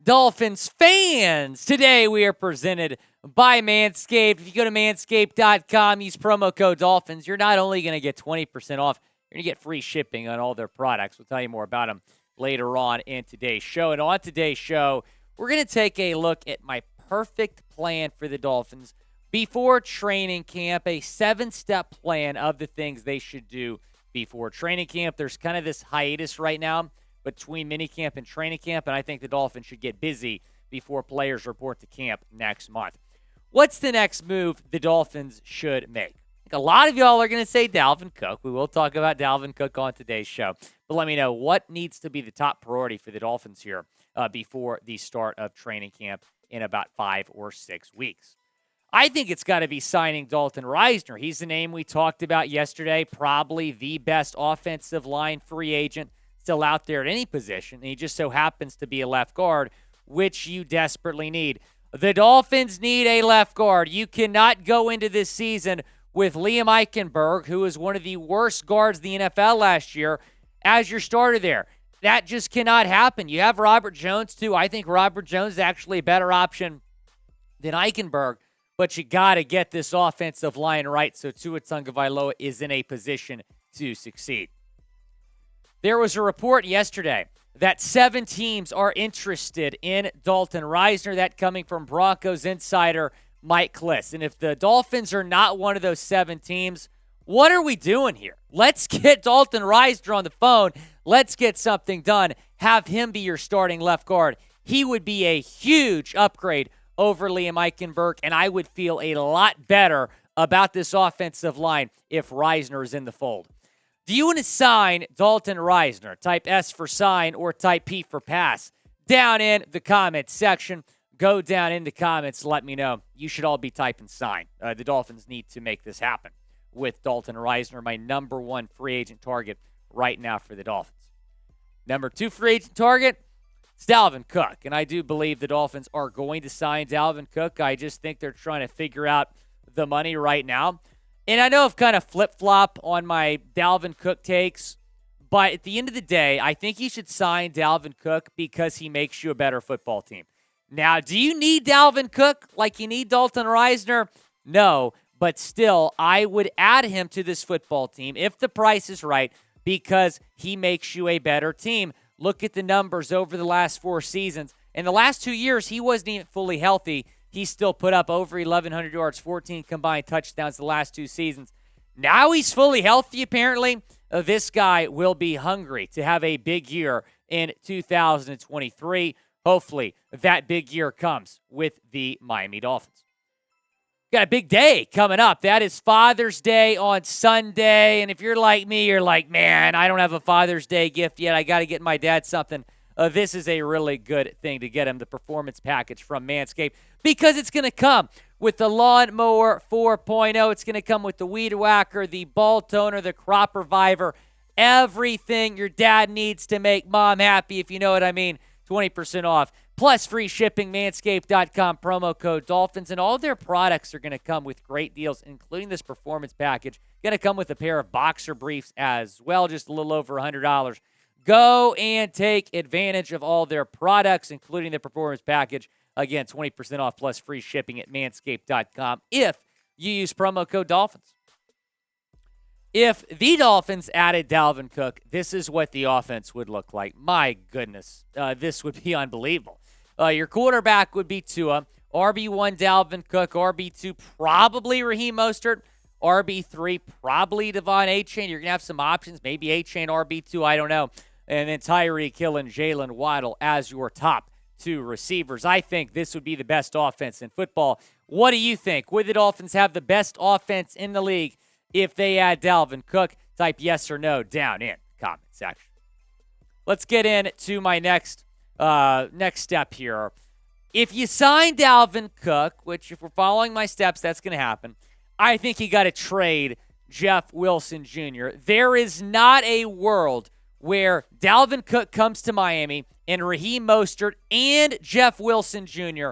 Dolphins fans. Today we are presented by Manscaped. If you go to manscaped.com, use promo code Dolphins, you're not only going to get 20% off, you're going to get free shipping on all their products. We'll tell you more about them later on in today's show. And on today's show, we're going to take a look at my perfect plan for the Dolphins before training camp, a 7-step plan of the things they should do before training camp. There's kind of this hiatus right now between minicamp and training camp, and I think the Dolphins should get busy before players report to camp next month. What's the next move the Dolphins should make? I think a lot of y'all are going to say Dalvin Cook. We will talk about Dalvin Cook on today's show, but let me know what needs to be the top priority for the Dolphins here before the start of training camp in about 5 or 6 weeks. I think it's got to be signing Dalton Reisner. He's the name we talked about yesterday, probably the best offensive line free agent still out there at any position. And he just so happens to be a left guard, which you desperately need. The Dolphins need a left guard. You cannot go into this season with Liam Eichenberg, who is one of the worst guards in the NFL last year, as your starter there. That just cannot happen. You have Robert Jones, too. I think Robert Jones is actually a better option than Eichenberg, but you got to get this offensive line right so Tua Tagovailoa is in a position to succeed. There was a report yesterday that 7 teams are interested in Dalton Risner, that coming from Broncos insider Mike Kliss. And if the Dolphins are not one of those 7 teams, what are we doing here? Let's get Dalton Risner on the phone. Let's get something done. Have him be your starting left guard. He would be a huge upgrade over Liam Eichenberg, and I would feel a lot better about this offensive line if Risner is in the fold. Do you want to sign Dalton Risner? Type S for sign or type P for pass. Down in the comments section. Go down in the comments. Let me know. You should all be typing sign. The Dolphins need to make this happen with Dalton Risner, my number 1 free agent target right now for the Dolphins. Number 2 free agent target, it's Dalvin Cook. And I do believe the Dolphins are going to sign Dalvin Cook. I just think they're trying to figure out the money right now. And I know I've kind of flip-flop on my Dalvin Cook takes, but at the end of the day, I think you should sign Dalvin Cook because he makes you a better football team. Now, do you need Dalvin Cook like you need Dalton Risner? No, but still, I would add him to this football team if the price is right because he makes you a better team. Look at the numbers over the last 4 seasons. In the last 2 years, he wasn't even fully healthy. He still put up over 1,100 yards, 14 combined touchdowns the last 2 seasons. Now he's fully healthy, apparently. This guy will be hungry to have a big year in 2023. Hopefully, that big year comes with the Miami Dolphins. Got a big day coming up. That is Father's Day on Sunday. And if you're like me, you're like, man, I don't have a Father's Day gift yet. I got to get my dad something. This is a really good thing to get him, the performance package from Manscaped, because it's going to come with the Lawnmower 4.0. It's going to come with the Weed Whacker, the Ball Toner, the Crop Reviver, everything your dad needs to make mom happy, if you know what I mean. 20% off, plus free shipping, manscaped.com, promo code Dolphins, and all their products are going to come with great deals, including this performance package. Going to come with a pair of boxer briefs as well, just a little over $100. Go and take advantage of all their products, including the performance package. Again, 20% off plus free shipping at manscaped.com if you use promo code Dolphins. If the Dolphins added Dalvin Cook, this is what the offense would look like. My goodness, this would be unbelievable. Your quarterback would be Tua, RB1 Dalvin Cook, RB2 probably Raheem Mostert, RB3 probably Devon Achane. You're going to have some options, maybe Achane, RB2, I don't know. And then Tyreek Hill and Jalen Waddle as your top 2 receivers. I think this would be the best offense in football. What do you think? Would the Dolphins have the best offense in the league if they add Dalvin Cook? Type yes or no down in the comment section. Let's get into my next step here. If you sign Dalvin Cook, which if we're following my steps, that's going to happen, I think you got to trade Jeff Wilson Jr. There is not a world where Dalvin Cook comes to Miami and Raheem Mostert and Jeff Wilson Jr.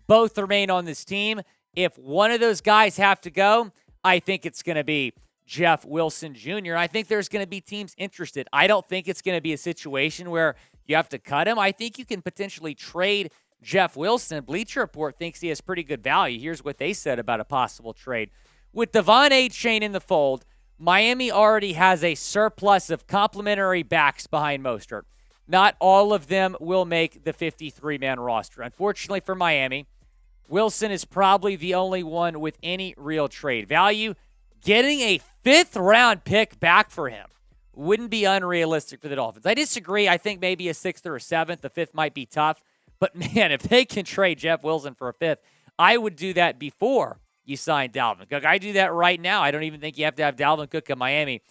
both remain on this team. If one of those guys have to go, I think it's going to be Jeff Wilson Jr. I think there's going to be teams interested. I don't think it's going to be a situation where you have to cut him. I think you can potentially trade Jeff Wilson. Bleacher Report thinks he has pretty good value. Here's what they said about a possible trade. With Devon Achane in the fold, Miami already has a surplus of complementary backs behind Mostert. Not all of them will make the 53-man roster. Unfortunately for Miami, Wilson is probably the only one with any real trade value. Getting a 5th-round pick back for him wouldn't be unrealistic for the Dolphins. I disagree. I think maybe a 6th or a 7th. The 5th might be tough. But, man, if they can trade Jeff Wilson for a 5th, I would do that before you sign Dalvin Cook. I do that right now. I don't even think you have to have Dalvin Cook in Miami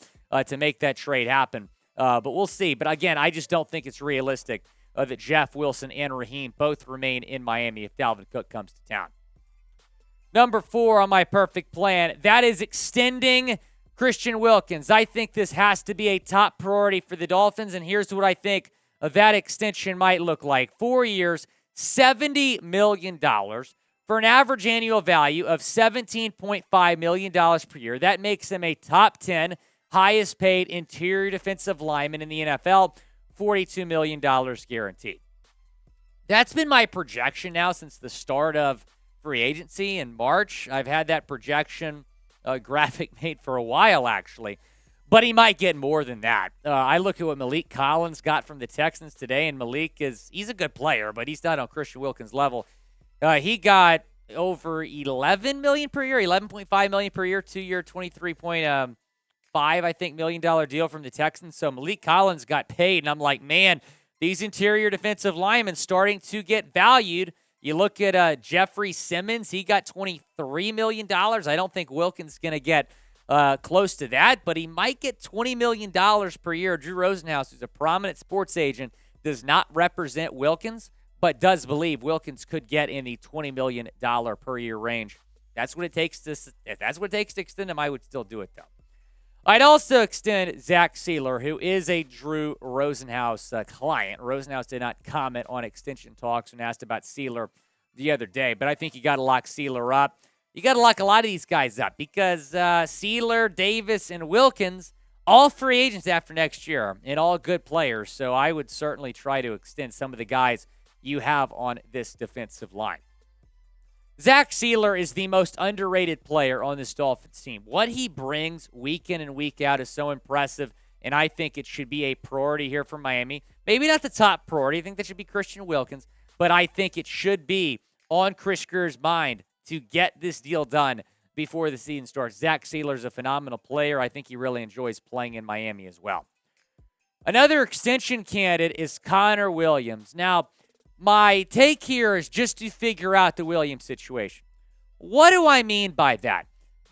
to make that trade happen. But we'll see. But, again, I just don't think it's realistic that Jeff Wilson and Raheem both remain in Miami if Dalvin Cook comes to town. Number 4 on my perfect plan, that is extending Christian Wilkins. I think this has to be a top priority for the Dolphins, and here's what I think that extension might look like. 4 years, $70 million for an average annual value of $17.5 million per year. That makes him a top 10 highest paid interior defensive lineman in the NFL, $42 million guaranteed. That's been my projection now since the start of free agency in March. I've had that projection graphic made for a while, actually. But he might get more than that. I look at what Malik Collins got from the Texans today, and he's a good player, but he's not on Christian Wilkins' level. He got over $11 million per year, $11.5 million per year, 2-year, $23.5, I think, $million deal from the Texans. So Malik Collins got paid, and I'm like, man, these interior defensive linemen starting to get valued. You look at Jeffrey Simmons, he got $23 million. I don't think Wilkins is going to get close to that, but he might get $20 million per year. Drew Rosenhaus, who's a prominent sports agent, does not represent Wilkins, but does believe Wilkins could get in the $20 million per year range. That's what it takes to, if that's what it takes to extend him, I would still do it, though. I'd also extend Zach Sieler, who is a Drew Rosenhaus client. Rosenhaus did not comment on extension talks when asked about Sieler the other day, but I think you got to lock Sieler up. You got to lock a lot of these guys up because Sieler, Davis, and Wilkins, all free agents after next year and all good players. So I would certainly try to extend some of the guys you have on this defensive line. Zach Sieler is the most underrated player on this Dolphins team. What he brings week in and week out is so impressive, and I think it should be a priority here for Miami. Maybe not the top priority. I think that should be Christian Wilkins, but I think it should be on Chris Grier's mind to get this deal done before the season starts. Zach Sieler is a phenomenal player. I think he really enjoys playing in Miami as well. Another extension candidate is Connor Williams. Now, my take here is just to figure out the Williams situation. What do I mean by that?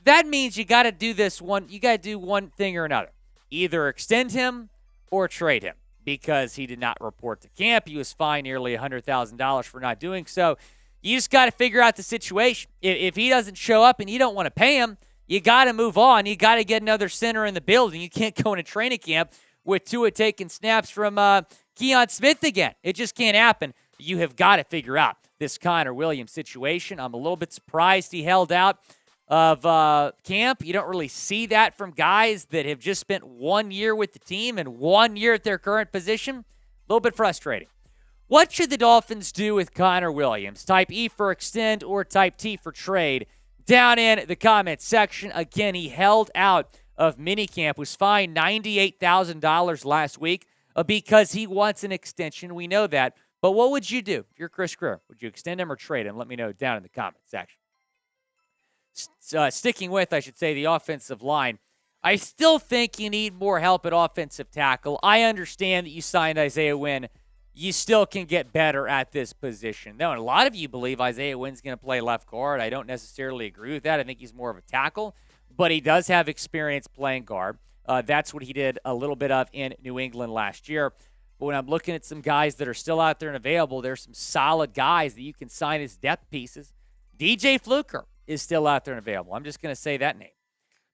That means you got to do you got to do one thing or another. Either extend him or trade him because he did not report to camp. He was fined nearly $100,000 for not doing so. You just got to figure out the situation. If he doesn't show up and you don't want to pay him, you got to move on. You got to get another center in the building. You can't go into training camp with Tua taking snaps from Keon Smith again. It just can't happen. You have got to figure out this Connor Williams situation. I'm a little bit surprised he held out of camp. You don't really see that from guys that have just spent 1 year with the team and 1 year at their current position. A little bit frustrating. What should the Dolphins do with Connor Williams? Type E for extend or type T for trade down in the comments section. Again, he held out of minicamp, was fined $98,000 last week because he wants an extension. We know that. But what would you do if you're Chris Grier? Would you extend him or trade him? Let me know down in the comments section. Sticking with, I should say, the offensive line, I still think you need more help at offensive tackle. I understand that you signed Isaiah Wynn. You still can get better at this position. Now, and a lot of you believe Isaiah Wynn's going to play left guard. I don't necessarily agree with that. I think he's more of a tackle, but he does have experience playing guard. That's what he did a little bit of in New England last year. But when I'm looking at some guys that are still out there and available, there's some solid guys that you can sign as depth pieces. DJ Fluker is still out there and available. I'm just going to say that name.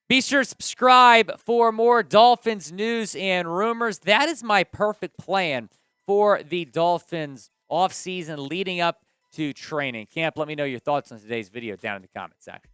Be sure to subscribe for more Dolphins news and rumors. That is my perfect plan for the Dolphins offseason leading up to training camp. Let me know your thoughts on today's video down in the comment section.